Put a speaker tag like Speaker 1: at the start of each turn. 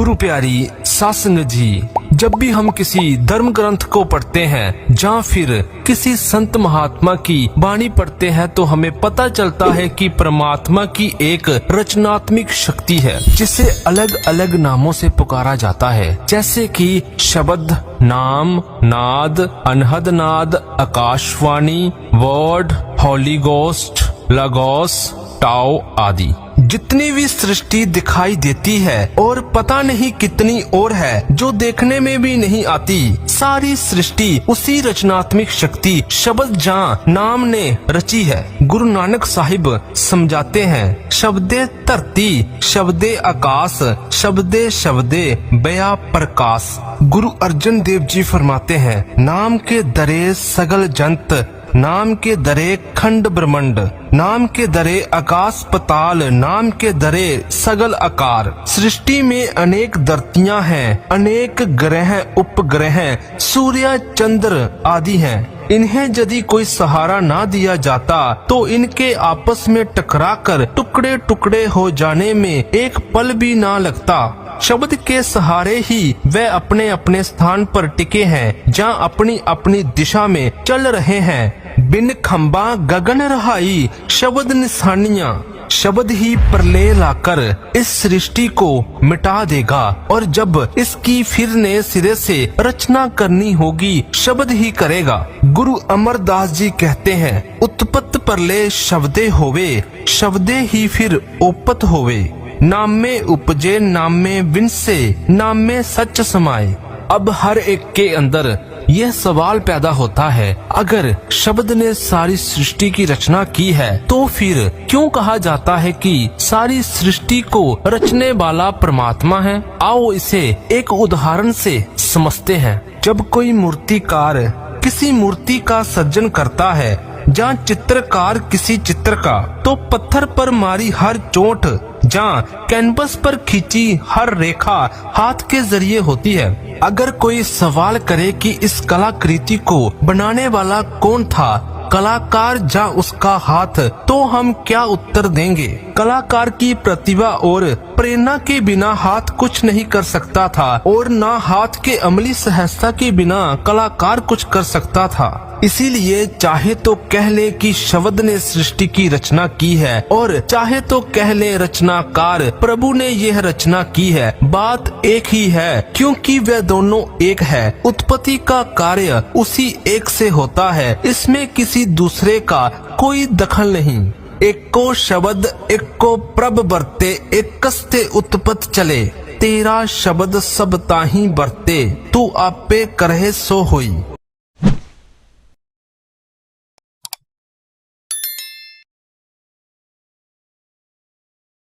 Speaker 1: गुरु प्यारी सासंग जी, जब भी हम किसी धर्म ग्रंथ को पढ़ते हैं या फिर किसी संत महात्मा की वाणी पढ़ते हैं तो हमें पता चलता है कि परमात्मा की एक रचनात्मक शक्ति है जिसे अलग अलग नामों से पुकारा जाता है, जैसे कि शब्द, नाम, नाद, अनहद नाद, आकाशवाणी, वर्ड, हॉली गोस्ट, लगोस, टाओ आदि। जितनी भी सृष्टि दिखाई देती है और पता नहीं कितनी और है जो देखने में भी नहीं आती, सारी सृष्टि उसी रचनात्मक शक्ति शब्द जा नाम ने रची है। गुरु नानक साहिब समझाते हैं, शब्दे धरती, शब्दे आकाश, शब्दे शब्दे बया प्रकाश। गुरु अर्जन देव जी फरमाते हैं, नाम के दरे सगल जंत, नाम के दरे खंड ब्रह्मंड, नाम के दरे आकाश पताल, नाम के दरे सगल आकार। सृष्टि में अनेक धरतियां हैं, अनेक ग्रह, उपग्रह, सूर्य, चंद्र आदि हैं। इन्हें यदि कोई सहारा ना दिया जाता तो इनके आपस में टकराकर टुकड़े टुकड़े हो जाने में एक पल भी ना लगता। शब्द के सहारे ही वे अपने अपने स्थान पर टिके हैं, जहाँ अपनी अपनी दिशा में चल रहे हैं। बिन खंबा गगन रहाई, शब्द निशानियां। शब्द ही प्रलय लाकर इस सृष्टि को मिटा देगा और जब इसकी फिर नए सिरे से रचना करनी होगी, शब्द ही करेगा। गुरु अमरदास जी कहते हैं, उत्पत्त प्रलय शब्दे होवे, शब्दे ही फिर ओपत होवे। नाम में उपजे, नाम में विनसे, नाम में सच समाये। अब हर एक के अंदर यह सवाल पैदा होता है, अगर शब्द ने सारी सृष्टि की रचना की है तो फिर क्यों कहा जाता है कि सारी सृष्टि को रचने वाला परमात्मा है? आओ इसे एक उदाहरण से समझते हैं। जब कोई मूर्तिकार किसी मूर्ति का सर्जन करता है, जहाँ चित्रकार किसी चित्र का, तो पत्थर पर मारी हर चोट, जहाँ कैनवस पर खींची हर रेखा हाथ के जरिए होती है। अगर कोई सवाल करे कि इस कलाकृति को बनाने वाला कौन था, कलाकार या उसका हाथ, तो हम क्या उत्तर देंगे? कलाकार की प्रतिभा और प्रेरणा के बिना हाथ कुछ नहीं कर सकता था और ना हाथ के अमली सहजता के बिना कलाकार कुछ कर सकता था। इसीलिए चाहे तो कह ले कि शब्द ने सृष्टि की रचना की है और चाहे तो कह ले रचनाकार प्रभु ने यह रचना की है, बात एक ही है, क्योंकि वे दोनों एक है। उत्पत्ति का कार्य उसी एक से होता है, इसमें किसी दूसरे का कोई दखल नहीं। एक को शब्द एक को प्रभ बरते, एक कस्ते उत्पत्त चले, तेरा शब्द सब ताही बरते, तू आपे करहे सो होई।